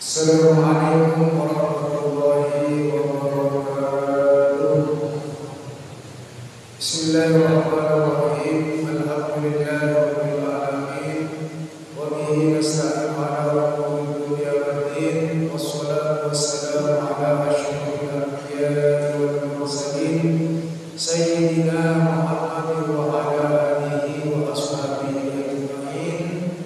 Assalamualaikum warahmatullahi wabarakatuh. Bismillahirrahmanirrahim. Alhamdulillahirabbil alamin. Wa bihi nasta'inu ala umuri dunya waddin. Wassalatu wassalamu ala asyrofil anbiya'i wal mursalin sayyidina Muhammadin wa ala alihi wa ashabihi ajma'in.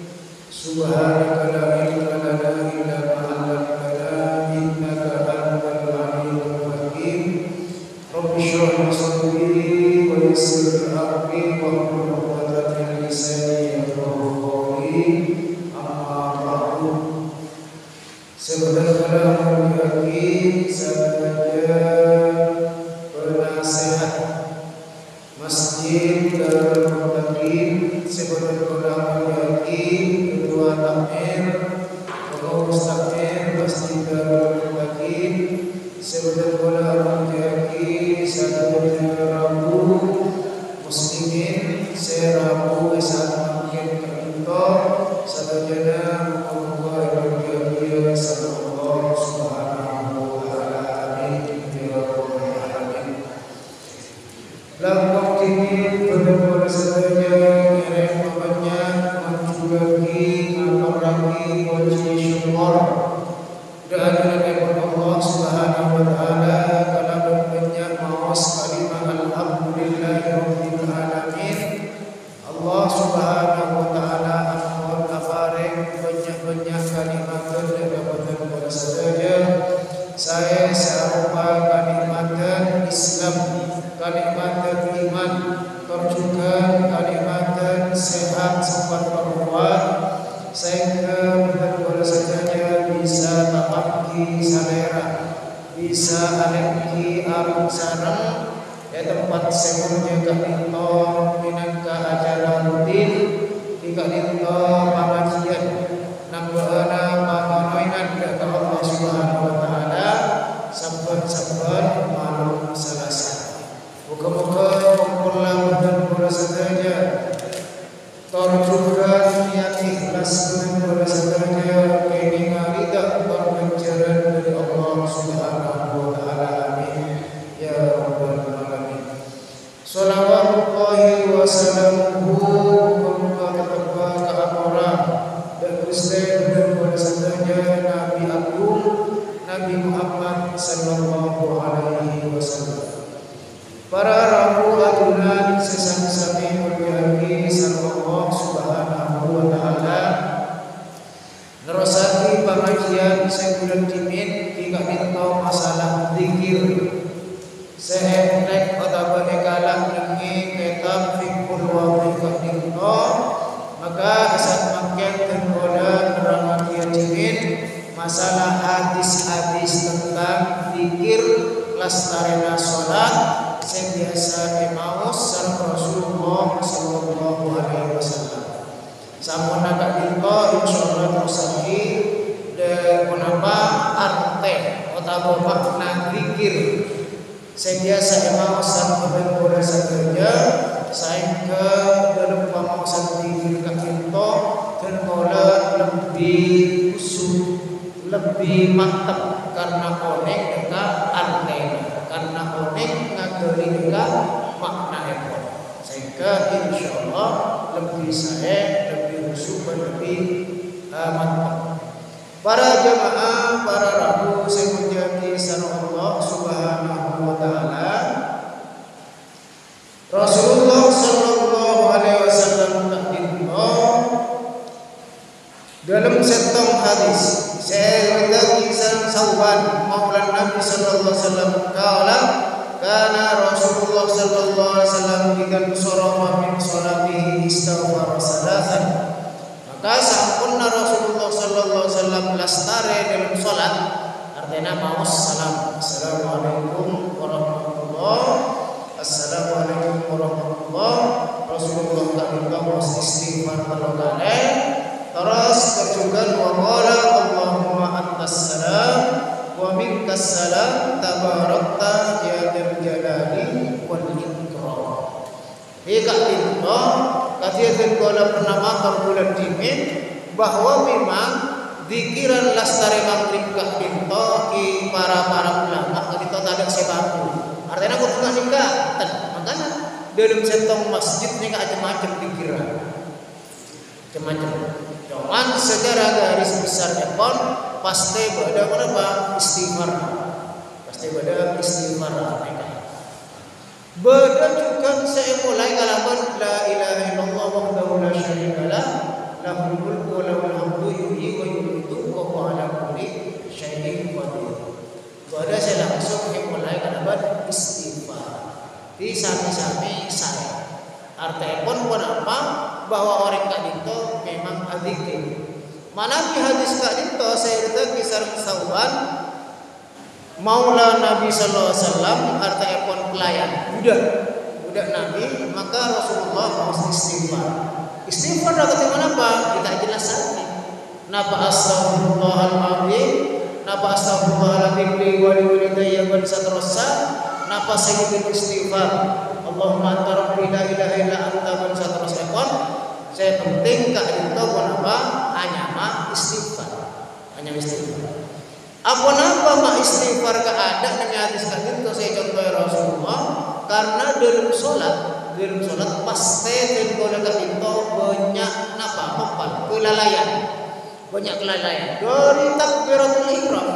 Subhanaka la ilma lana illa ma 'allamtana innaka antal alimul hakim. Rabbi shrah li sadri wa yassir li amri wahlul 'uqdatam min lisani yafqahu qawli. Amma ba'du. Sebenarnya lagi saya penasehat Masjid Darul Muttaqin, sebenarnya lagi ketua takmir, pengurus takmir Masjid Darul Muttaqin, sebenarnya lagi satu Rabu muslimin, serabu saat makin terbentuk satu jana Allah yang sallallahu subhanahu wa ta'ala. Amin ya rabbal alamin. Lampau ini benar-benar saja yang banyak mencurangi mengurangi wajib syukur dan kepada Allah Subhanahu wa taala karena banyak mawas kalimah alhamdulillahirabbil alamin. Allah Subhanahu wa taala ampun apareng banyak-banyak kalimat kepada saja saya serupa kalimat Islam, kalimat iman, juga kalimat sehat sempat berbuat sehingga benar-benar saja bisa tapaki salera, bisa aleki arung sarang ya tempat semuanya kalinto minangka acara rutin jika linto pengajian nambahana pamanoinan kepada Allah Subhanahu wa taala sabar-sabar malam Selasa. Moga-moga kumpulan benar-benar saja terjuga niat ikhlas benar-benar saja keinginan ridha berpancaran dari Allah Subhanahu wa taala. Amin ya rabbal alamin. Shalawatullahi wa salamuhu wa ta'ala dan Gusti benar-benar saja Nabi Agung Nabi Muhammad sallallahu alaihi wasallam. Para rabu adunan sesami-sami mulyani sallallahu subhanahu wa ta'ala nerosati pengajian sebulan dimin jika minta masalah zikir seentek atau ekalah nengi kitab fikul wabikah minta maka asal makin tergoda nerangatian dimin masalah hadis-hadis tentang zikir lastarena sholat yang biasa emaus sareng Rasulullah sallallahu alaihi wasallam. Sampun agak dinto insyaallah terusaki de menapa arte utawa makna zikir sing biasa emaus sareng bener saja sehingga dalam pamasan zikir kak dinto dan pola lebih usul lebih mantap karena konek dengan artena karena konek ngagelingka makna ekor sehingga insyaallah lebih saya lebih usul lebih mantap. Para jamaah para rabu saya menjadi sareng Allah Subhanahu wa taala. Rasulullah sallallahu alaihi wasallam takdinno dalam setong hadis saya dari Sauban Maulana Nabi sallallahu alaihi wasallam kala kana Rasulullah sallallahu alaihi wasallam ikan sarafa min salatihi istaghfar salasan. Maka sampurna Rasulullah sallallahu alaihi wasallam lastare dalam salat artinya maus salam assalamualaikum warahmatullahi assalamualaikum warahmatullahi Rasulullah ta'ala maus istighfar terus terus terjugan wa qala Allahumma antas salam wa minkas salam tabarakta ya dzal jalali wal ikram. Jika itu kajian kolam pernah makan bulan dimin bahwa memang dikiran lastare maghrib kah dinto ki para ulama kita tadak sebaku. Artinya aku tengah nikah, makanya dalam sentong masjid nikah macam-macam dikiran. Macam-macam. Cuman secara garis besarnya pun pasti pada apa istighfar. Pasti pada istighfar nikah. Beda juga saya mulai kalaman la ilaha illallah wahdahu la syarika lah lahul mulku wa lahul hamdu yuhyi wa yumiitu wa huwa ala kulli syai'in qadir. Beda saya langsung mulai kalaman istighfar. Di sami-sami saya. Artinya pun apa bahwa orang kak itu memang adiktif. Mana di hadis kak itu saya lihat kisah Sauban Maula Nabi Sallallahu Alaihi Wasallam artinya pun pelayan budak Nabi, maka Rasulullah harus istighfar. Istighfar dari mana apa? Kita jelaskan. Napa astaghfirullahaladzim, napa astaghfirullahaladzim li wa li walidayya wa satrosa, napa sayyidul istighfar. Allahumma anta rabbi la ilaha illa anta wa satrosa. Saya penting kak itu apa? Hanya istighfar. Hanya istighfar. Apa-apa mak istighfar keadaan dengan hadis itu saya contoh Rasulullah karena dalam solat pasti tenggol itu banyak napa kelalaian dari takbiratul ihram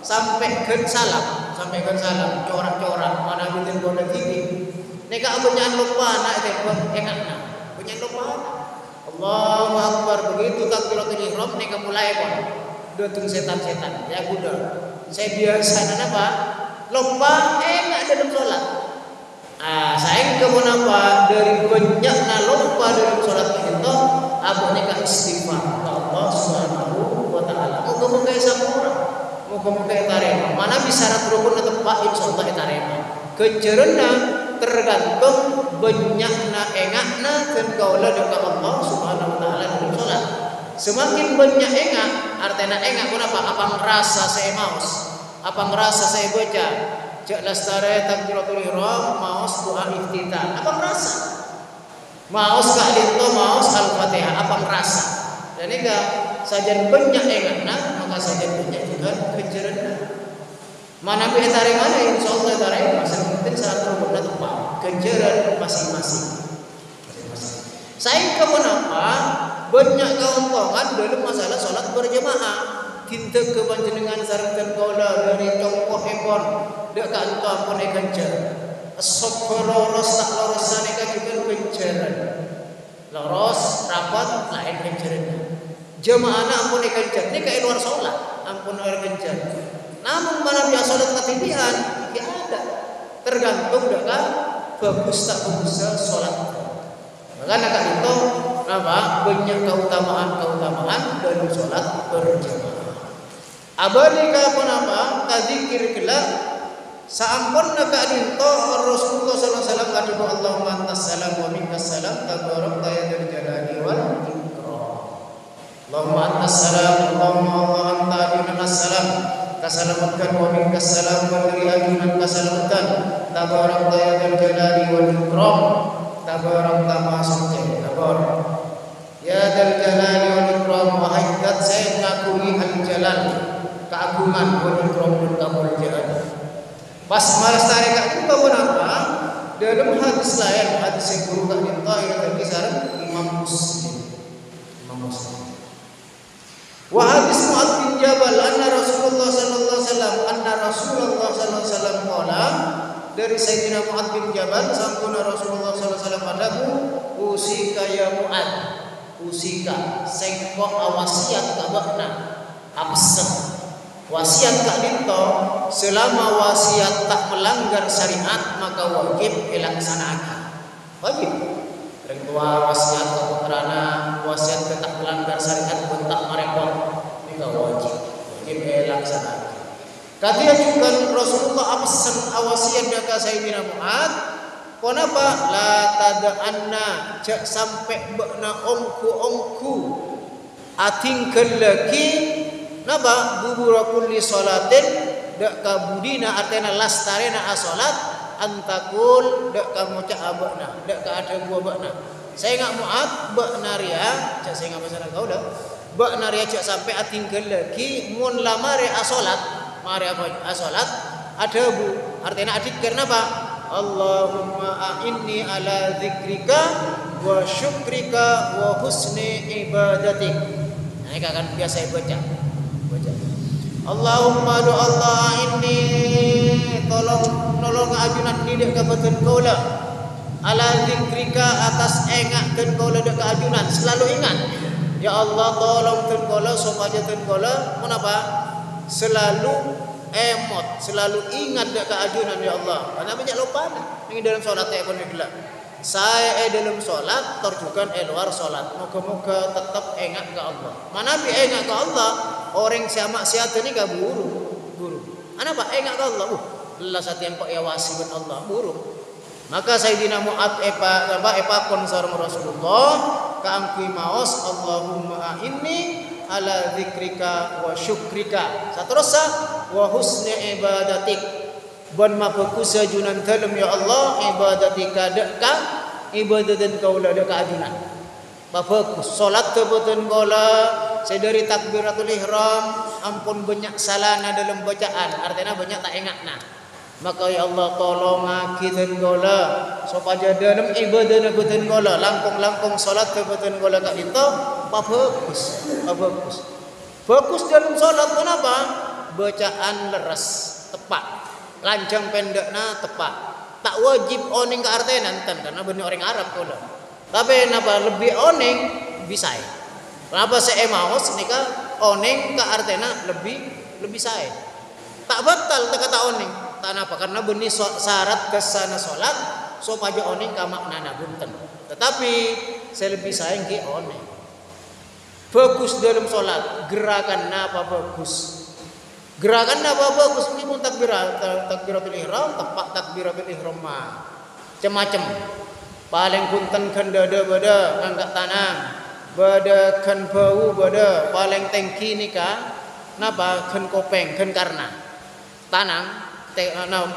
sampai ke salam corak-corak mana bikin bola gini neka banyak lupa nak enaknya banyak lupa Allahu Akbar begitu takbiratul ihram neka mulai pun datang setan-setan ya kuda saya biasa apa lupa enggak dalam sholat saya kemun apa dari banyaknya lupa dalam sholat itu abu nikah istighfar Allah Subhanahu wa taala moga-moga sampurna moga-moga tarema mana bisa rukun atau pak insyaallah tarema kecerna tergantung banyaknya engakna dan kaula dekat Allah Subhanahu wa taala dalam sholat. Semakin banyak engak, artinya engak kenapa? Apa ngerasa saya maus? Apa ngerasa saya baca? Jak lastare takbiratul ihram, maus doa iftitah. Apa ngerasa? Maus kak itu maus al-fatihah. Apa ngerasa? Dan ini saja banyak engaknya, maka saja banyak juga kejaran. Mana boleh tarik mana? Insyaallah tarik. Masa penting saat benar tepat kejaran masing-masing. Saya kenapa? Banyak kawan-kawan dalam masalah sholat berjamaah tinta kepanjenengan sarengkan kaula dari contoh ekor dak kantor pun ekancer sok loros tak loros saneka juga kenceran loros rapat lain kenceran jamaah ampun ekancer ni kayak luar sholat ampun luar kencer namun mana biasa sholat ketidian tidak ada tergantung dak bagus tak bagus sholat maka nak itu apa banyak keutamaan dalam sholat berjamaah. Abadika pun apa kadzikir kelak saampun nak adinto Rasulullah sallallahu alaihi wasallam kata Allahumma antas salam wa minkas salam tabarakta ya dzal jalali wal ikram. Allahumma antas salam Allahumma anta minkas salam kasalamatkan wa minkas salam wa dari ajunan kasalamatkan tabarakta ya dzal jalali wal ikram. Tabarakta ma suci tabarak ya dzal jalali wal ikram wahai zat saya mengakui al jalal keagungan wal ikram dan kemuliaan pas malas tarik itu apa dalam hadis lain hadis yang berupa di tahir kisaran Imam Muslim wa hadis Mu'adz bin Jabal anna Rasulullah sallallahu alaihi wasallam qala dari Sayyidina Mu'adz bin Jabal sampuna Rasulullah sallallahu alaihi wasallam padaku usika ya Mu'adz usika sengko awasiat kabakna absen wasiat kak dinto selama wasiat tak melanggar syariat maka wajib dilaksanakan wajib dari tua wasiat ke putrana wasiat tak melanggar syariat pun tak merepot maka wajib dilaksanakan. Katanya juga Rasulullah absen awasian daka Sayyidina Mu'adz. Kenapa? La tada'anna jak sampai bakna ongku atingkeun lagi napa bubura kulli salatin dak kabudina artena lastarena asolat antakul dak kamu cak abakna dak ka ada gua bakna. Saya enggak Mu'adz bakna ria, cak saya enggak bahasa kau dah. bak nariaja sampai atinggal lagi mun lama re asolat mari apa asolat ada bu artinya adik karena apa Allahumma a'inni ala dzikrika wa syukrika wa husni ibadatik. Nah ini akan biasa baca Allahumma do Allah inni tolong nolong ajunan ni dek kabatan kaula ala dzikrika atas engakkeun kaula dek ajunan selalu ingat ya Allah tolong ten kaula supaya ten kaula menapa selalu emot selalu ingat dek keajunan ya Allah karena banyak lupa ini dalam sholat ya pun digelar saya dalam sholat terjukan luar sholat moga-moga tetap ingat ke Allah mana bi ingat ke Allah orang siapa maksiat ini gak buru apa ingat ke Allah Allah satu yang kok ya wasibun Allah buru maka Sayyidina Mu'ad epa kon sareng Rasulullah kaangkui maos Allahumma inni ala dzikrika wa syukrika saterusna wa husni ibadatik ban mabagus ajunan dalem ya Allah ibadatika deka ibadatan kaula deka ajunan bagus salat tebeten kaula sedari takbiratul ihram ampun banyak salahna dalam bacaan artinya banyak tak ingatna maka ya Allah tolong akidan kaula supaya dalam ibadah beten kaula langkung salat tebeten kaula kak dinto bagus dalam salat kenapa bacaan leres tepat lanjang pendekna tepat tak wajib oning ke artinya nanten karena bener orang Arab kaula tapi kenapa lebih oning bisa kenapa saya maos nika oning ke artinya lebih saya tak batal kata oning tak apa karena benih syarat kesana sholat supaya oning ka maknana bunten tetapi saya lebih sayang ke oning bagus dalam sholat gerakan apa bagus ini pun takbiratul ihram tepat takbiratul ihram macam-macam paling punten kan dada bada ngangkat tanang bada kan bau bada paling tengki nikah napa kan kopeng kan karena tanang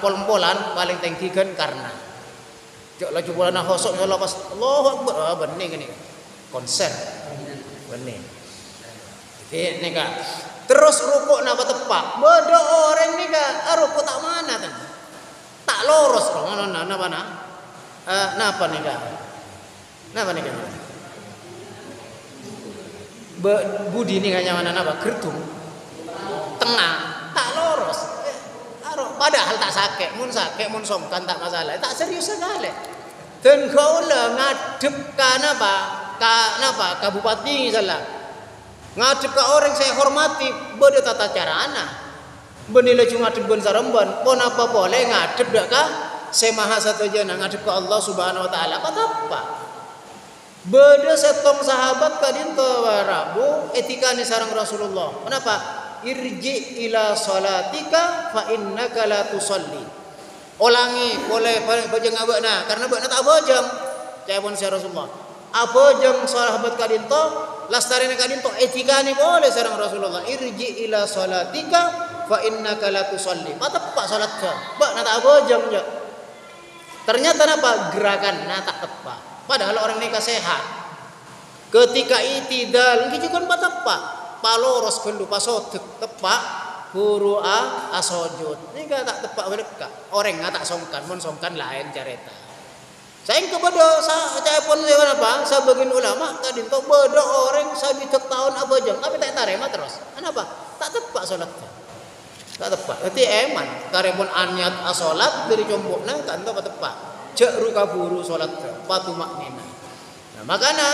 pol-polan paling tinggi kan karena jok laju bola nah hosok Allah pas Allahu Akbar bening ini konser bening ini kak terus rukuk napa tepak bodoh orang nih kak rukuk tak mana kan tak lurus kok napa nih kak budi ini kayaknya mana napa gertung tengah tak lurus padahal tak sakit mun songkan tak masalah tak serius sekali dan kaula ngadep ka bupati salah ngadep ka orang saya hormati beda tata cara anak benila cuma ngadep ben saremban pon apa boleh ngadep dak ka saya maha satu jana ngadep ka Allah Subhanahu wa taala apa beda setong sahabat kadinto Rabu etika ni sareng Rasulullah kenapa irji ila salatika fa innaka la tusalli ulangi boleh bajang abakna karena abakna tak bajang cayapun si Rasulullah abajang sahabat kadinto lastarina kadinto etikani boleh sareng Rasulullah irji ila salatika fa innaka la tusalli tepat salatka bakna tak bajang je ternyata apa gerakan tak tepat padahal orang nikah sehat ketika itidal gitu kan tepat paloros kan lupa sotek tepak guru asojud ini tak tepak mereka orang tak songkan mon songkan lain careta saya kepada saya pun apa sebagian ulama tadi untuk bodoh orang sabi tahun apa jam tapi tak tarema terus kenapa tak tepak solatnya tak tepak berarti eman karepun anyat asolat dari jombokna kan tepak cek ruka buru solat patu maknina nah makanya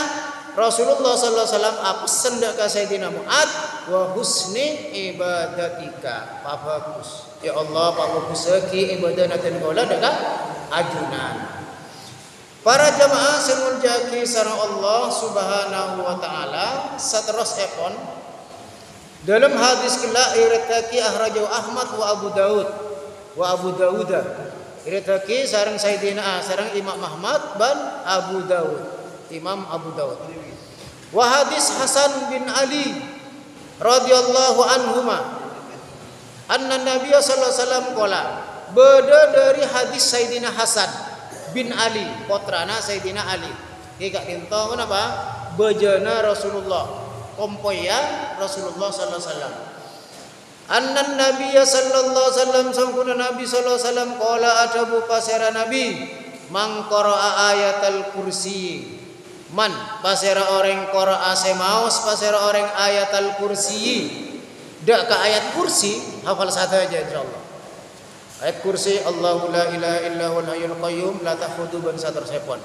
Rasulullah sallallahu alaihi wasallam pesan dak ka Sayyidina Mu'ad wa husni ibadatika bagus ya Allah bagus ki ibadatan kaula dak ajunan para jamaah sing jaki sareng Allah Subhanahu wa taala sateros epon dalam hadis kala irataki ahrajahu Ahmad wa Abu Dawud irataki sareng Sayyidina sareng Imam Ahmad ban Abu Dawud Imam Abu Dawud wa hadis Hasan bin Ali radhiyallahu anhuma anna Nabi sallallahu alaihi wasallam qala beda dari hadis Sayyidina Hasan bin Ali putrana Sayyidina Ali iki gak dinto apa bejana Rasulullah kompoya Rasulullah sallallahu alaihi wasallam. Annan nabiyya sallallahu alaihi wasallam sangkuna nabi sallallahu alaihi wasallam qala adabu pasera nabi man qara'a ayatal kursi man pasera orang qara'a semaus pasera orang ayatal kursi dak ka ayat kursi hafal satu aja insyaallah. Ayat kursi Allahu la ilaha illa huwal hayyul qayyum la ta'khudhuhu bansatur sepon.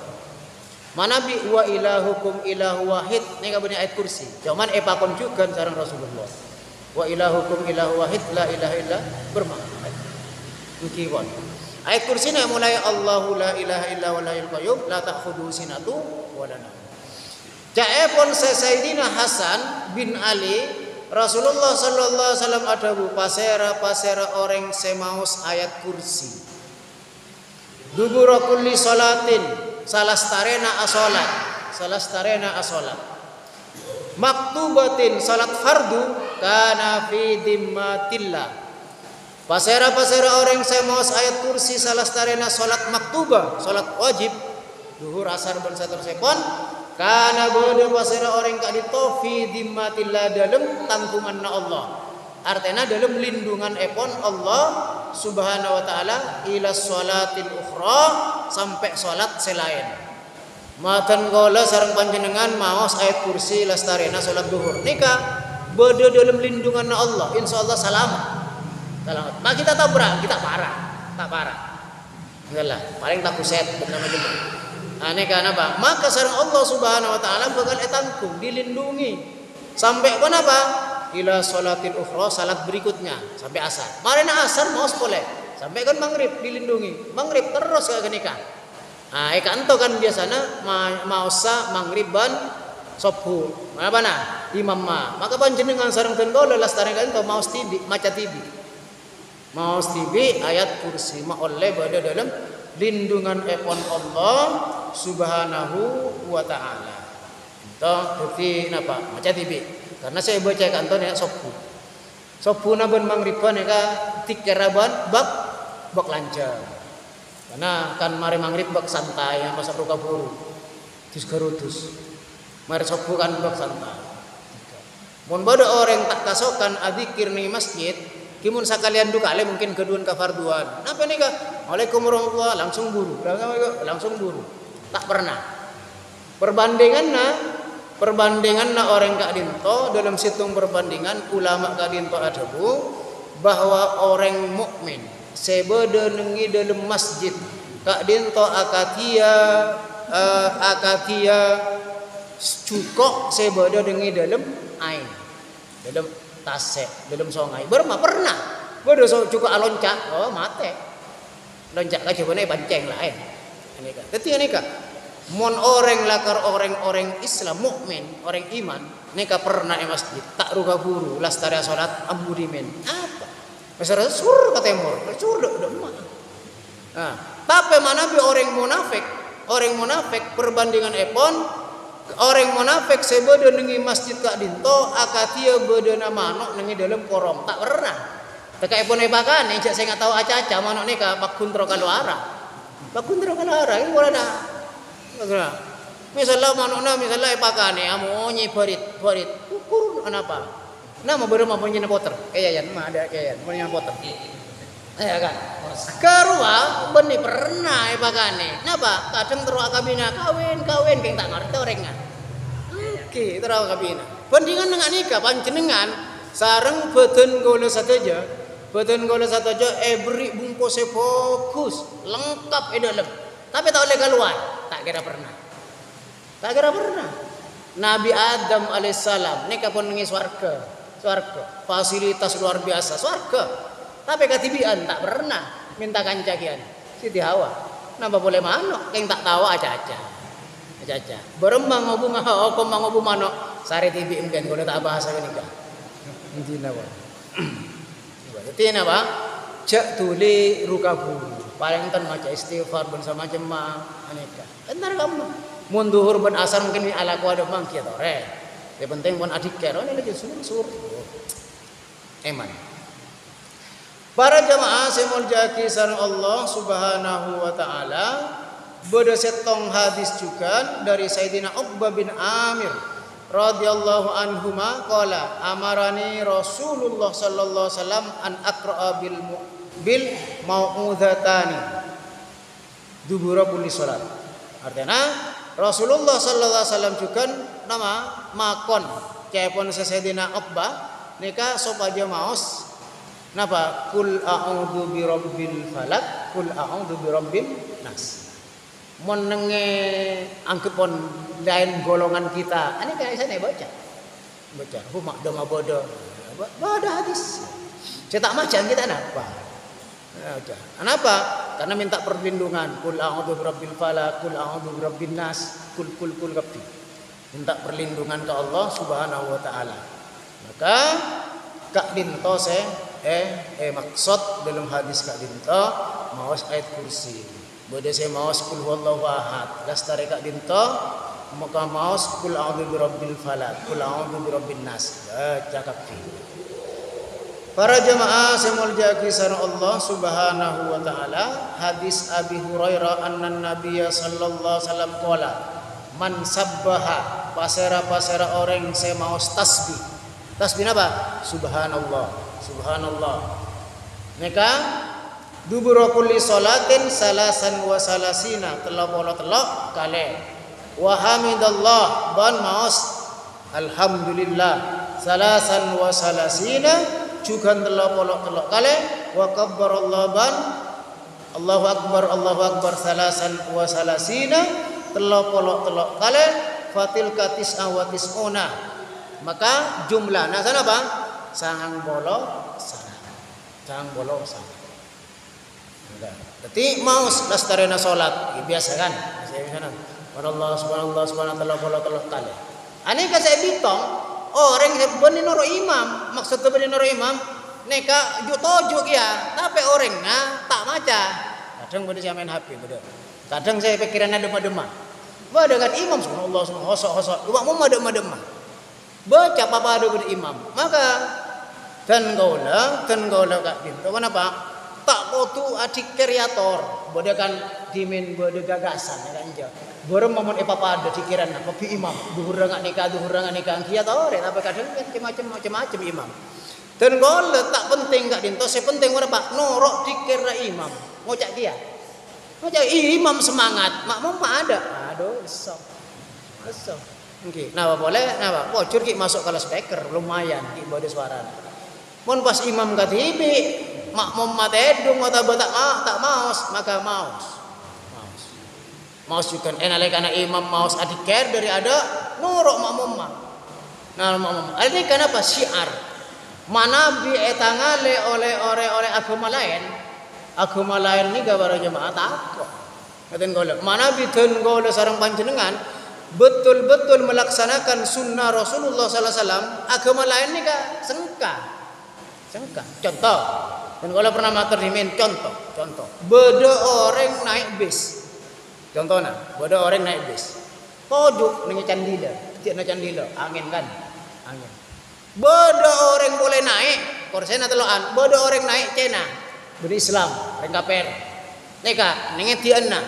Manabi wa ilahukum ilahu wahid ni ka ayat kursi. Cuman epakon juga sareng Rasulullah. Wa ilahukum ilahu wahid la ilaha illa bermakna. Bukipun. Ayat kursi ni mulai Allahu la ilaha illa huwal hayyul qayyum la ta'khudhuhu sinatu wa la nawm. Jaepon Sayyidina Hasan bin Ali Rasulullah sallallahu alaihi wasallam adabu pasera orang semaus ayat kursi. Dubura kulli salatin salastarena asolat. Maktubatin salat fardu kana fi dimmatillah. Pasera orang semaus ayat kursi salastarena salat maktubah, salat wajib duhur asar ben satur sepon. Karena bodoh pasera orang kak dito fi dimmatillah dalam tangkungan Allah. Artinya dalam lindungan epon Allah subhanahu wa ta'ala ila sholatil ukhra sampai sholat selain. Matan kola sarang panjenengan maos ayat kursi lastarena sholat duhur. Nikah bodoh dalam lindungan Allah. Insya Allah selamat. Nah kita tabrak, kita tak parah. Enggak paling tak kuset bernama juga. Aneh kan apa? Maka sareng Allah subhanahu wa ta'ala bakal etangkum dilindungi sampai pun apa? Ila sholatil ukhra salat berikutnya sampai asar. Marina asar mau boleh sampai kan maghrib dilindungi. Maghrib terus ke nikah. Nah, ikan to kan biasanya mausa maghrib ban subuh. Mana bana? Imam ma. Maka panjenengan sareng ten kula lastare kan to maus tibi maca tibi. Maus tibi ayat kursi ma oleh pada dalam lindungan epon Allah subhanahu wa ta'ala. Itu bukti napa? Maca tibi. Karena saya baca kanton ya sopu na ben mangriban ya tikeraban bak lancar. Karena kan mari mangrib bak santai ya masa ruka buru. Terus garutus. Mari sopu kan bak santai. Mun bodo orang tak kasokan adzikir ning masjid, kimun sakalian duka ale mungkin keduan kafarduan. Napa nih kak? Waalaikumsalam warahmatullahi langsung buru. Tak pernah. Perbandingan orang kak dinto dalam situng perbandingan ulama kak dinto adabu bahwa orang mukmin sebeda nengi dalam masjid kak dinto akatia cukok sebeda nengi dalam ain dalam tasek dalam songai berma pernah bodoh cukok aloncak mate loncak ka coba banceng lain ini kak tapi ini kak mon orang lakar orang Islam mukmin orang iman neka pernah masjid tak ruga buru lastari salat ambudimen apa masalah sur ka temor sur do mah nah tapi mana bi orang munafik perbandingan epon orang munafik sebeda nengi masjid kak dinto akatia bedana manok nengi dalam korong tak pernah teka epon ebakan cak saya nggak tahu aca-aca manok neka bakuntro kaluara ini boleh dah. Misalnya manukna misalnya ipakane amonyi barit ukur apa nama berema punya poter kayayan mah ada kayayan punya poter ya kan karua benih pernah ipakane napa kadang terus kabina kawin keng tak ngerti orangnya oke terus kabina bandingan dengan nikah panjenengan sareng badan gola saja beri bungkus fokus lengkap dalam tapi tak boleh keluar tak kira pernah Nabi Adam alaihissalam nikah pun nengi swarga fasilitas luar biasa swarga tapi katibian tak pernah minta kancakian Siti Hawa napa boleh manok keng tak tahu aja berembang ngobung ngobu manok sari tibi mungkin kalau tak bahasa nikah intina apa intina apa jak tuli rukabu paling enten maca istighfar bersama jemaah aneka entar kamu mundur ben asar mungkin ala ku ada mangki tore ya penting pun adik kero ini lagi sur eman para jamaah semul jaki sareng Allah subhanahu wa ta'ala beda setong hadis juga dari Sayyidina Uqbah bin Amir radhiyallahu anhuma qala amarani Rasulullah sallallahu alaihi wasallam an aqra'a bil mau'udzatani dubura kulli salat. Artinya Rasulullah sallallahu alaihi wasallam juga nama makon cepon sesedina Uqbah nika sapa aja maos napa kul a'udzu birabbil falaq kul a'udzu birabbin nas. Mon nenge angkepon lain golongan kita. Ini kayak saya baca. Humak doma bodoh. Bodoh hadis. Saya tak macam kita apa? Kenapa? Karena minta perlindungan. Kul a'udzu birabbil falaq, kul a'udzu birabbin nas, kul kabti. Minta perlindungan ke Allah Subhanahu wa taala. Maka Kak Dinto maksud dalam hadis Kak Dinto mawas ayat kursi. Bode saya mawas kul huwallahu ahad. Lastare Kak Dinto maka mawas kul a'udzu birabbil falaq, kul a'udzu birabbin nas. Cakap. Para jamaah semulia kisah Allah Subhanahu wa taala, hadis Abi Hurairah anna Nabiyya sallallahu alaihi wasallam qala man sabbaha pasera orang saya mawas tasbih. Tasbih apa? Subhanallah, subhanallah. Maka dubura kulli salatin salasan wa salasina telok kali wa hamidallah ban maos alhamdulillah salasan wa salasina juga telok kali wa kabbarallah ban Allahu akbar salasan wa salasina telok kali fatil katis awatisuna maka jumlah nah sana bang sangang bolo sana. Jadi maus lastarena salat biasa kan saya sana Allah subhanallah telok kali ani ka saya bitong orang benih noro imam maksud benih noro imam neka jutojo ya tapi orangnya tak maca kadang benih saya main HP bener kadang saya pikirannya demam dengan imam subhanallah hosok mau demam baca apa ada imam maka dan gaula Kak Dinto kenapa tak kotu adik kreator bode kan dimin bode gagasan ya kan jo borem momon ada pikiran apa bi imam duhur ngak nikah kia tore tapi kadang kan macam-macam imam dan gole tak penting Kak Dinto saya penting ora Pak norok dikira imam ngocak dia ngocak imam semangat makmum ada aduh iso okay. Nah boleh nah bocor ki masuk kelas speaker lumayan ki bode suara mon pas imam katibi makmum matedung atau tak maus maka maus juga enalek anak imam maus adiker dari ada nuruk makmum ini kenapa syiar mana bi etangale oleh agama lain ini gambar jemaah takut ngaten golek mana bi ten golek sareng panjenengan betul-betul melaksanakan sunnah Rasulullah sallallahu alaihi wasallam agama lain ini ka sengka contoh dan kalau pernah matur dimin contoh beda orang naik bis contohnya beda orang naik bis pojok ning candila angin beda orang boleh naik korsen teloan beda orang naik Cina berislam orang kafir neka ning diana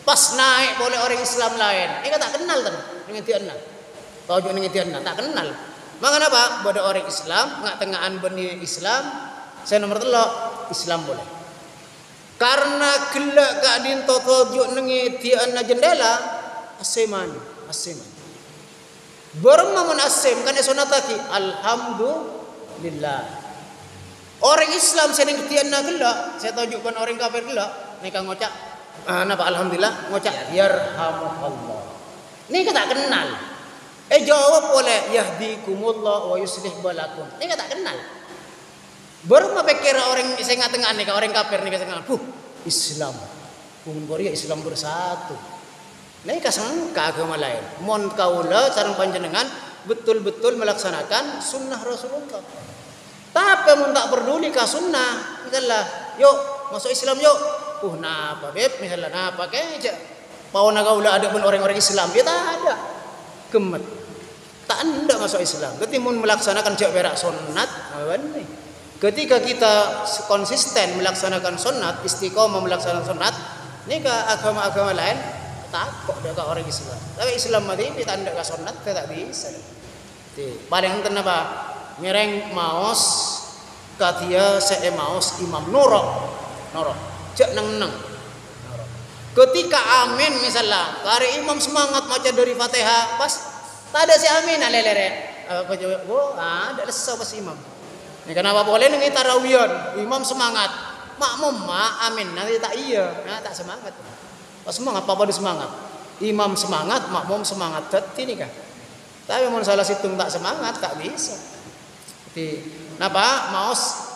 pas naik boleh orang Islam lain neka tak kenal kan ning diana pojok ning diana tak kenal makanya apa beda orang Islam ngak tengahan benih Islam saya nomor telok Islam boleh karena gelak Kak Dinto tojuk nengi tiana jendela aseman bermamun asem kan esonataki alhamdulillah orang Islam saya nengi tiana gelak saya tunjukkan orang kafir gelak nika ngocak napa alhamdulillah ngocak yarhamukallah ini tak kenal jawab oleh yahdikumullah wa yuslih balakum ini tak kenal baru mau pikir orang saya ngatengah nih orang kafir nih biasanya Islam Korea Islam bersatu ini kasangka agama lain mon kaula sareng panjenengan betul-betul melaksanakan sunnah Rasulullah tapi mun tak peduli ka sunnah misalnya yuk masuk Islam yuk napa beb misalnya napa kayak pauna kaula ada pun orang-orang Islam dia tak ada gemet tak anda masuk Islam berarti mun melaksanakan jak berak sunnat nih ketika kita konsisten melaksanakan sunat, istiqomah melaksanakan sunat, ini ke agama-agama lain takut dekat orang Islam. Tapi Islam mati kita ndak ka sunat tak bisa. Paling enten apa? Mireng maos katia saya maos imam norok. Cek neng. Ketika amin misalnya, kari imam semangat maca dari Fatihah, pas tak ada si amin lelere. Apa jawab? Oh, ada lesau pas imam. Ini kenapa boleh nih tarawiyan? Imam semangat, makmum amin nanti tak iya, nah tak semangat. Pas semangat apa semangat? Imam semangat, makmum semangat. Ini kan. Tapi mau salah situng tak semangat tak bisa. Jadi, napa maos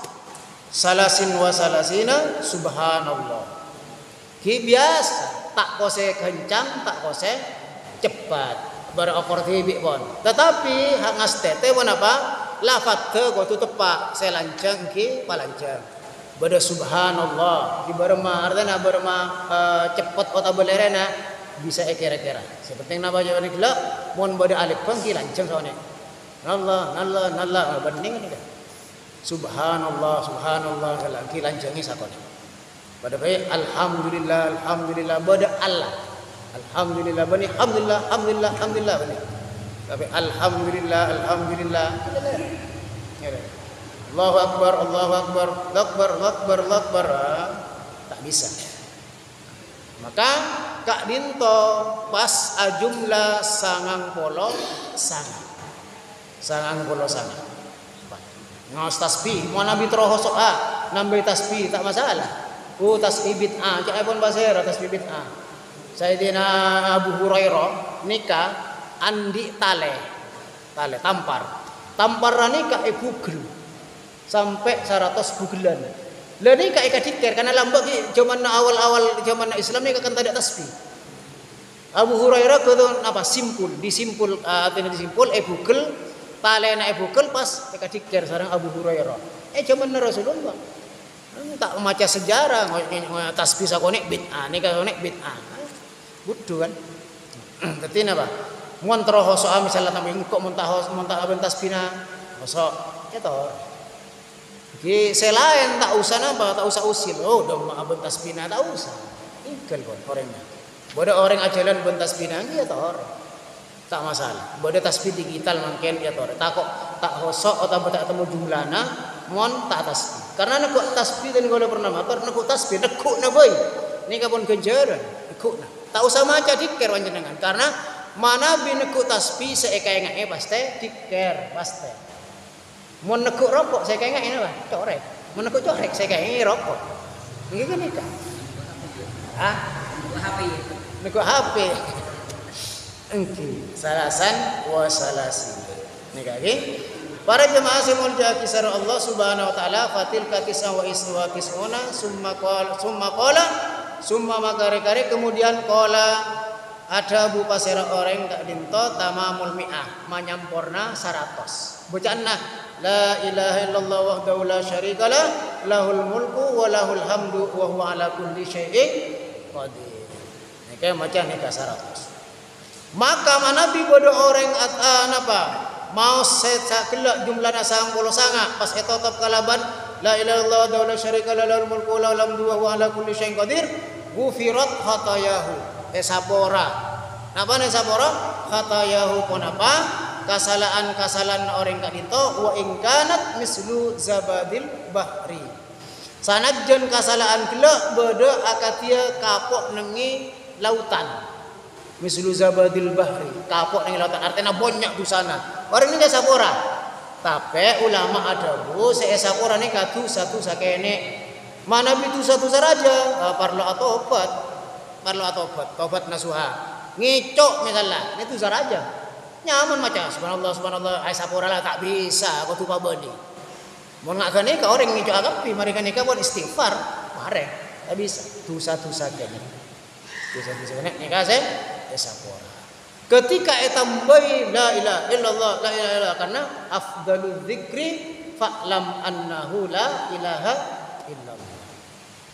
salasin wa salasina subhanallah. Ki biasa tak kose kencang, tak kose cepat. Berakor tibik pun. Tetapi hak ngastete pun apa? Lafat te ko tu tepak selancang ki palancang. Bada subhanallah di barma artinya barma cepat kota belerena bisa kira-kira. Seperti napa jawa ni gelap mun bada alif pun ki lancang sawane. Allah bening ni kan. Subhanallah ki lancangi sakone. Pada baik alhamdulillah bada Allah. Alhamdulillah bani alhamdulillah bani. Tapi alhamdulillah. Allahu akbar. Tak bisa. Maka kak dinto pas ajumlah sangang polo sangang. Ngaos tasbih, mau nabi teroho soa, nambah tasbih tak masalah. Tasbih bid'ah, cak pun basera tasbih bid'ah. Sayyidina Abu Hurairah nikah andi tale tampar nikah Google sampai 100 googlean. Lah nikah dikir karena lambat zaman awal zaman Islam nikah kan tak ada tasbih. Abu Hurairah ketu apa disimpul Google tale na Google pas nikah dikir sareng Abu Hurairah. Zaman Rasulullah tak maca sejarah tasbih sakone bid'ah nikah sakone bid'ah. Budu kan. Dadi napa? Mun troho soal misalnya tamih kok muntah aben tasbihna. Mosok eta. Iki selain tak usah napa, tak usah usil. Oh, dong aben tasbihna tak usah. Ingkel kon orangnya. Bodo orang ajalan ben tasbihna ya tor. Tak masalah. Bodo tasbih digital mangken ya tor. Tak hosok atau tak ketemu jumlahna mon tak tasbih. Karena nekuk tasbih dan kalau pernah motor nekuk tasbih nekuk na boy. Ini kapon kejaran nekuk na. Tak usah maca dikir panjenengan karena mana binekuk tasbih seeka engae pasti dikir pasti. Mun nekuk rokok saya kayak ini lah corek. Mun nekuk corek saya kayak rokok. Ini kan nikah. HP. Nekuk HP. Engki salasan wa salasin. Nikah ge. Para jemaah semul kisar Allah Subhanahu wa taala fatil katisa wa iswa kisuna summa makare kemudian qala ada bu pasera orang tak dinto tamamul mi'ah manyamporna 100 bacaan la ilaha illallah wahdahu la syarikalah lahul mulku wa lahul hamdu wa huwa ala kulli syai'in qadir. Nek macam nek 100 maka manabi bodo orang napa mau saya kelak jumlahna 90 sangat pas eta tetap kalaban la ilaha illallah wa la syarika lahul mulku wa lahul hamdu wa huwa ala kulli syai'in qadir ghufirat khatayahu sapora napa ne sapora khatayahu pun apa kasalaan orang kak dinto wa ingkanat mislu zabadil bahri sanadjan kasalaan kelak beda akatia kapok nengi lautan mislu zabadil bahri kapok nengi lautan artinya banyak di sana. Orang ini sapora. Tapi ulama ada bu, saya sapora ni katu satu sakene. Mana bitu satu saja. Parlo atau obat, tobat nasuha. Ngicok misalnya, itu saja. Nyaman macam subhanallah. Ai sapora lah tak bisa. Aku tuh pabadi. Mau nak kan nikah orang ngicok agapi, mereka nikah buat istighfar, mare. Tak bisa. Tu satu sakene. Nikah saya sapora. Ketika etambai la ilaha illallah karena afdalul dzikri fa'lam annahu la ilaha illallah.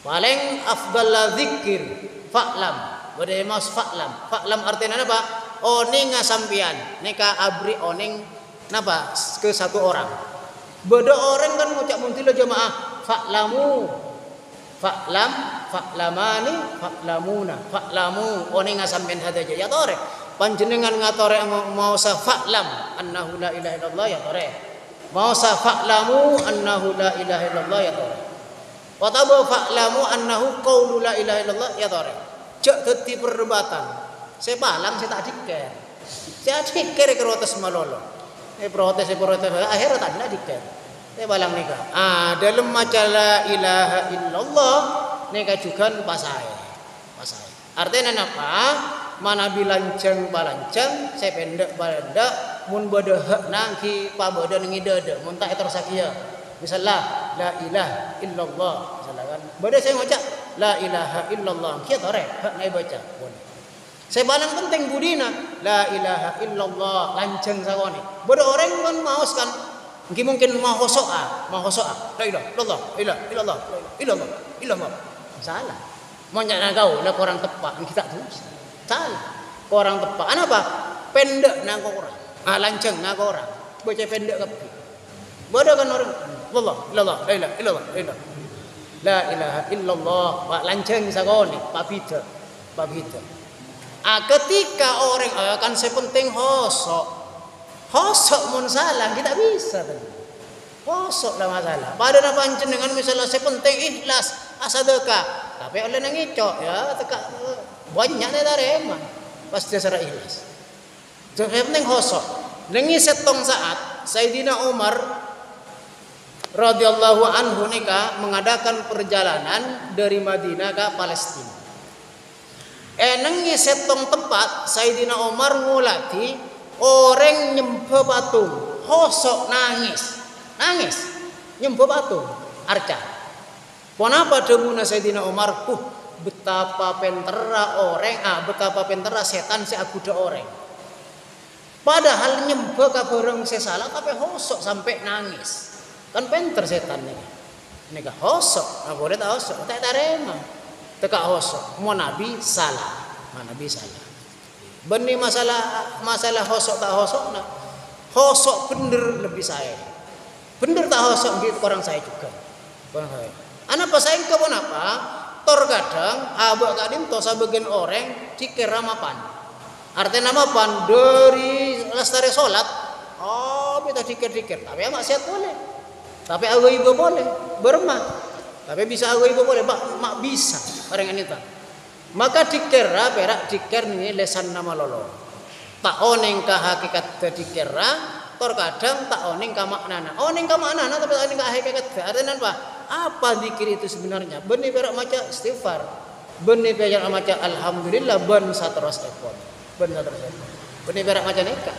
Paling afdal dzikir fa'lam. Bade mas fa'lam artinya apa? Oning sampean nika abri oning napa ke satu orang. Beda orang kan ngucap muntilo jemaah fa'lam fa'lamani fa'lamuna fa'lamu oni ngasampen hadaja ya tore panjenengan ngatore mau sa fa'lam annahu la ilaha illallah ya tore mau sa fa'lamu annahu la ilaha illallah ya tore wa tabu fa'lamu annahu qaulu la ilaha illallah ya tore jak dadi perdebatan saya palang saya tak diker saya diker ke rotes malolo protes akhirnya tak ada diker saya palang nikah dalam maca la ilaha illallah nikah juga pasai artinya apa mana bilanceng balanceng saya pendek balanda mun bodoh nangki pa bodoh nengi dada mun tak tersakia misalnya la ilaha illallah misalnya kan bodoh saya ngucap la ilaha illallah kia tore hak nai baca boleh saya balang penting budina la ilaha illallah lanceng sakone bodoh orang kan maos kan mungkin mau soa la ilaha illallah salah mau nyana kau lah orang tepak kita tuh salah orang tepak apa pendek nak orang lanceng nak orang baca pendek kepi bodoh kan orang Allah la ilaha illallah pak lanceng sakone papita ketika orang kan sepenting hosok mun salah kita bisa hosok lah masalah pada panjenengan misalnya sepenting ikhlas asadaka tapi oleh nang icok ya teka banyak nih tarema pasti secara ikhlas yang penting hosok nengi setong saat Sayyidina Umar radhiyallahu anhu nika mengadakan perjalanan dari Madinah ke Palestina nengi setong tempat Sayyidina Umar ngulati orang nyembah patung hosok nangis nyembah patung arca kenapa demuna Sayyidina Umar betapa pentera orang betapa pentera setan si aguda orang padahal nyembah ka bareng salah tapi hosok sampai nangis kan penter setan ini ka hosok boleh tak hosok tak tarema teka hosok mau nabi salah benih masalah hosok tak hosok nah hosok bener lebih saya bener tak hosok gitu orang saya juga Anapa sayang kebon apa? Terkadang abak kadin tosa bagian orang dikira mapan. Artinya mapan dari lestari sholat. Oh, kita dikir-dikir. Tapi amak sehat boleh. Tapi agak ibu boleh bermah. Tapi bisa agak ibu boleh. Mak bisa orang ini tak. Maka dikira perak dikir ini lesan nama lolo. Tak oning ka hakikat dikira. Terkadang tak oning ka maknana. Oning ka maknana tapi tak oning ka hakikat. Artinya apa? Apa zikir itu sebenarnya? Benih perak macam istighfar. Benih perak macam alhamdulillah ben sateros ekor. Ben sateros ekor. Benih perak macam nikah.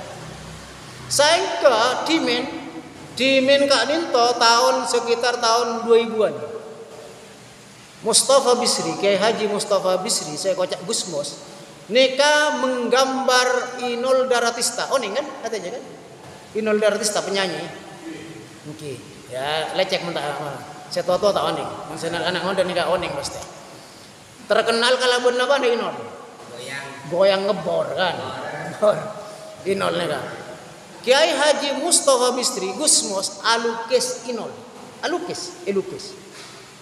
Saengka dimen Kak Ninto tahun sekitar tahun 2000-an. Mustafa Bisri, Kiai Haji Mustafa Bisri, saya kocak Gusmos. Nikah menggambar Inul Daratista. Oning kan katanya kan? Inul Daratista penyanyi. Oke. Ya, lecek mentah mana. Saya tua-tua tak oning. Maksudnya anak muda nikah oning pasti. Terkenal kalabun apa nih Inul? Goyang ngebor kan. Inul nikah. Kiai Haji Mustafa Bisri Gusmos alukis Inul. Elukis.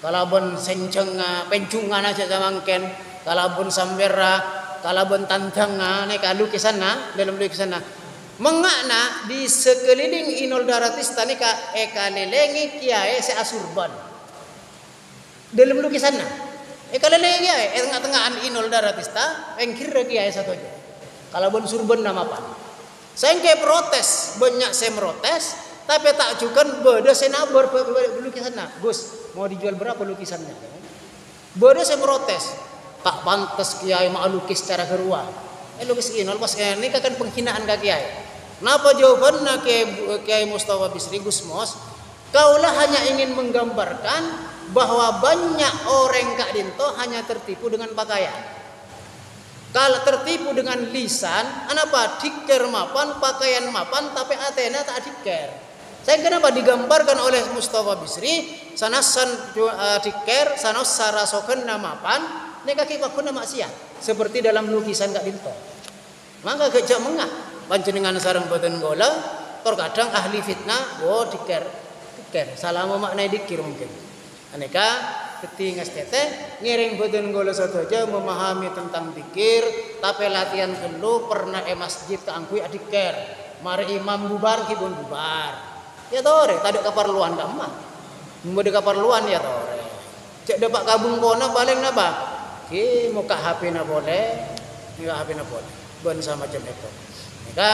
Kalabun senceng pencungan aja samangken, kalabun sambera, kalabun tantang nikah lukisan dalam lukisan mengakna di sekeliling Inul Daratista nikah ekalelengi kiai se asurban dalam lukisan ekalelengi kiai tengah-tengahan Inul Daratista engkir kiai satu aja kalabun surban nama apa saya kayak protes banyak saya protes tapi tak juga beda saya nabur lukisan Gus mau dijual berapa lukisannya beda saya protes tak pantas kiai mau lukis secara keruan lukis Inul pas ini kan penghinaan ke kiai. Kenapa jawabannya Kiai Mustafa Bisri Gusmos? Kaulah hanya ingin menggambarkan bahwa banyak orang Kak Dinto hanya tertipu dengan pakaian. Kalau tertipu dengan lisan, kenapa dikir mapan, pakaian mapan, tapi atena tak dikir. Saya kenapa digambarkan oleh Mustafa Bisri, sanasan dikir, sanos sarasoken namapan, ini kaki pakuna maksiat. Seperti dalam lukisan Kak Dinto. Maka gejak mengah. Panjenengan sareng boten gola, terkadang ahli fitnah, dikir, salah memaknai dikir mungkin. Aneka ketingas teteh ngiring boten golo sotojo memahami tentang zikir tapi latihan dulu pernah masjid keangkui adiker mari imam bubar kibun bubar ya tore tadi keperluan damah mau di keperluan ya tore cek dapat kabung kona paling napa ki muka HP na boleh muka HP na boleh bon sama macam itu maka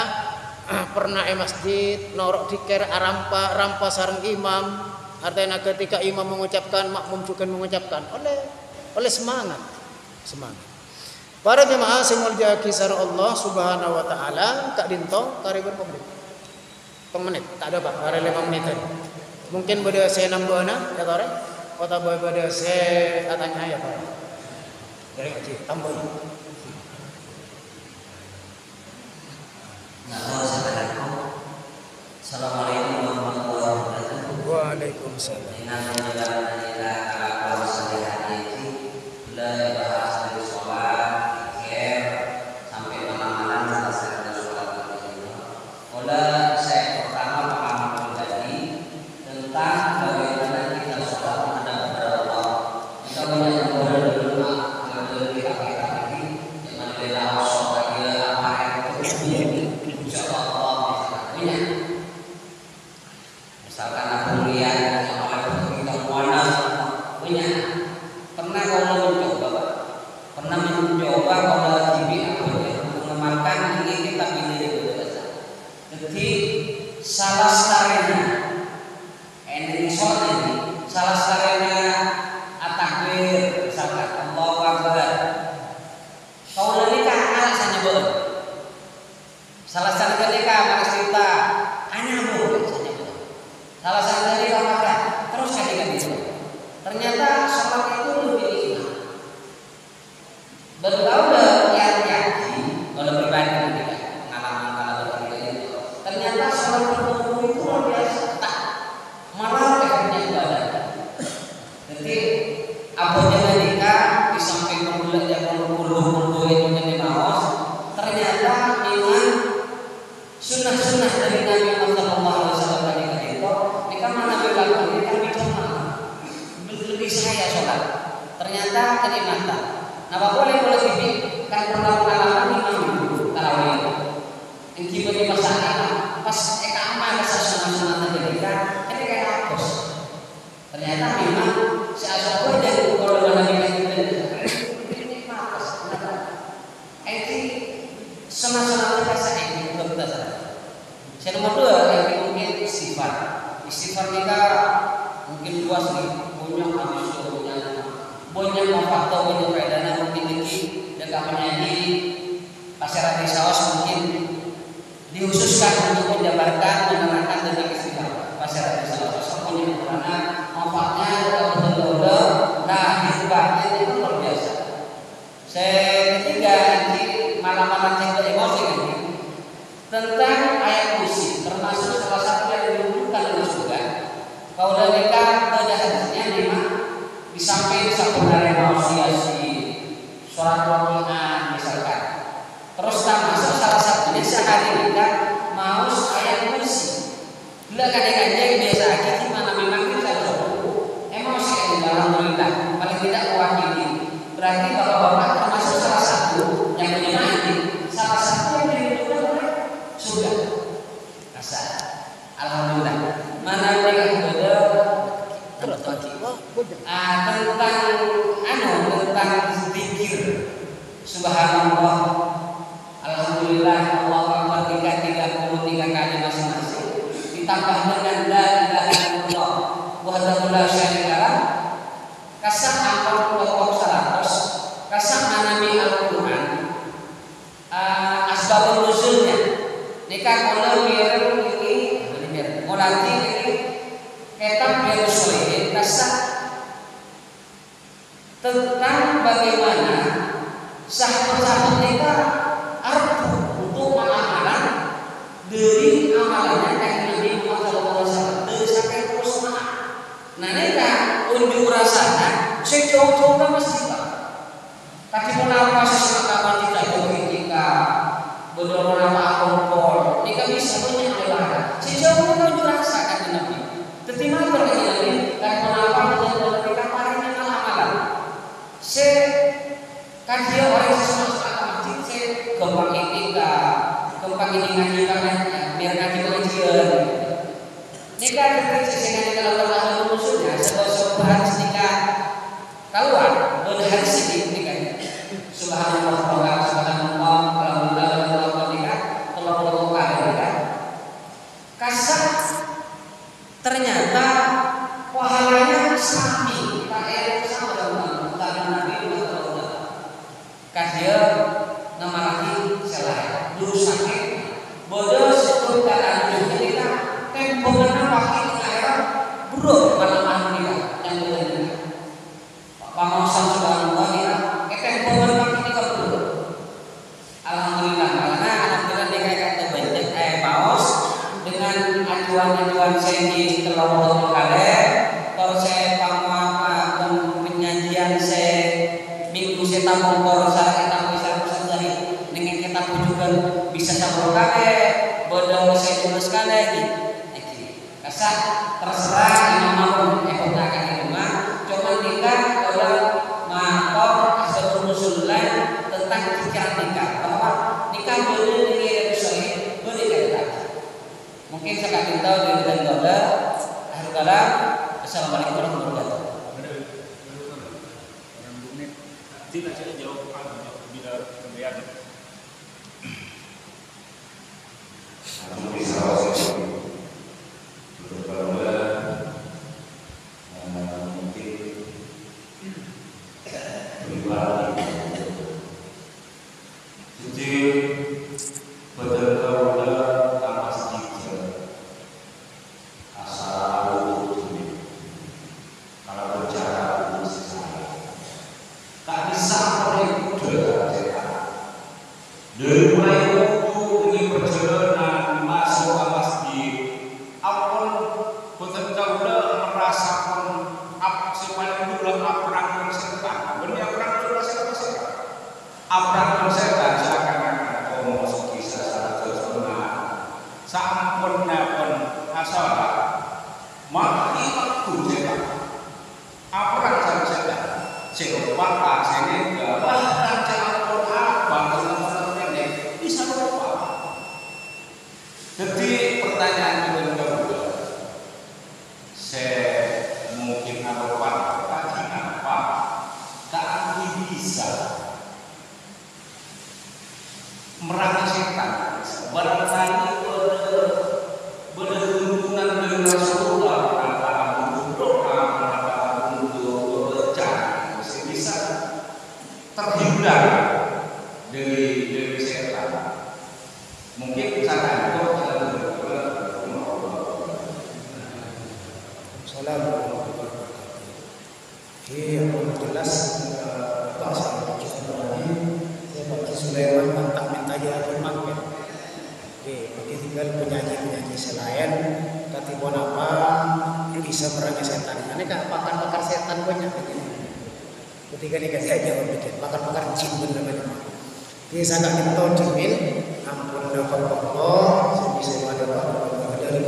pernah masjid norok diker rampa sareng imam. Artinya ketika imam mengucapkan, makmum juga mengucapkan oleh semangat. Para jemaah semulja kisar Allah Subhanahu wa taala kak dinto karibun pemenit. Tak ada Pak, kare 5 menit tadi. Mungkin beda saya nambahna ya tore. Kota boy beda saya katanya ya tore. Dari ngaji tambah. Assalamualaikum warahmatullahi wabarakatuh. Waalaikumsalam. Misalkan aku lihat kita mana punya pernah mencoba kalau TV mengamalkan ini kita pilih jadi salah starenya ini salah starenya atakbir misalkan Allahu Akbar kalau nikah alasannya boleh salah starenya nikah maka cerita hanya boleh salah satu dari maka terus kajikan itu. Ternyata sholat itu lebih nikmat. Bertahu yang kalau pribadi tidak pengalaman kalau berbeda itu. Ternyata sholat itu luar biasa. Malah efeknya ibadah. Jadi apabila nikah di samping memulai yang puluh itu menjadi mawas. Ternyata memang sunnah-sunnah dari Nabi Muhammad SAW jika mana bilang ini kan bicara lebih saya sholat ternyata kenikmatan. Nah boleh ini kan pernah pengalaman imam tarawih yang kibetnya masalah pas aman sunat ketika hapus ternyata memang si asal dan kalau mana ini makas ini sunat biasa ini belum kita saya nomor 2 yang mungkin istighfar kita mungkin luas nih banyak habis banyak faktor banyak faedahnya mungkin lagi dekat menjadi masyarakat sawas mungkin dihususkan untuk menjabarkan menerangkan tentang istighfar masyarakat sawas punya karena manfaatnya betul-betul hikmahnya itu luar biasa. Saya ketiga di malam-malam cek emosi ini tentang ayat kursi termasuk salah satu yang dibutuhkan oleh surga. Kalau udah nikah ada hadisnya memang di samping sebenarnya manusiasi surat Al-Quran misalkan. Terus termasuk salah satunya sehari nikah mau ayat kursi. Bila kadang-kadang biasa aja gimana memang kita emosi yang alhamdulillah paling tidak mewakili. Berarti bapak-bapak termasuk salah satu yang menyemangati salah satu yang dibutuhkan oleh surga. Asal alhamdulillah. Mana mereka beda tentang zikir subhanallah alhamdulillah Allahu akbar 33 kali masing-masing ditambah dengan la ilaha illallah wahdahu la syarika lah kasah 40 100 kasah manami Al-Qur'an asbabun nuzulnya nikah kalau ini mulai ini kitab Rasulullah kasah tentang bagaimana sahabat-sahabat mereka arti untuk amalan dari amalannya yang Nabi Muhammad SAW dari sampai terus mana. Nah mereka unjuk rasanya sejauh-jauh masih tak. Tapi kenapa sesuatu tidak ketika beberapa kompor, mereka bisa banyak ibadah. Sejauh unjuk rasa kata Nabi. Tetapi mater kata Nabi dan kenapa mereka paling mengalah satu hadis nikah keluar, ada hadis ini nikahnya. Subhanallah, subhanallah, alhamdulillah, nikah, Allah nikah. Kasar ternyata pahalanya sami, tak sama dengan Nabi Muhammad. Kasih nama lagi salah, dulu sakit, bodoh sebelum keadaan ketika tempo pakai akhirat buruk malam nikah yang benar. Pamosan subhanallah nikah, tempo pakai nikah buruk. Alhamdulillah, karena alhamdulillah nikah kata banyak paus dengan ajuan-ajuan saya di telur kalian. Kalau saya pamapa dan penyajian saya minggu saya tabung kalau saya bisa dari dengan kita juga bisa sabur kalian bodoh saya tulis kalian gitu. Kasar terserah yang mau akan di rumah cuma nikah kalau motor asal usul lain tentang pikiran nikah bahwa nikah boleh dengan suami boleh kita mungkin saya tahu dari dan doa akhir kalam. Assalamualaikum warahmatullahi wabarakatuh. Tidak saya jawab bila kemudian. Jadi pertanyaan kedua, saya mungkin ada kaji apa, tak bisa merangi setan. Barangkali berhubungan dengan Rasulullah, antara berdoa, antara berbicara, bisa terhindar dari setan. Mungkin sana itu yang jelas bahasa kita ini saya pakai Sulaiman mantap minta jadi makan. Oke, tinggal penyanyi selain katibon apa bisa merangi setan. Ini kan pakar setan banyak begini. Ketika ini saya jawab dikit, pakar jin benar-benar. Ini sangat kita jin, ampun dapat Allah, sebisa ada dari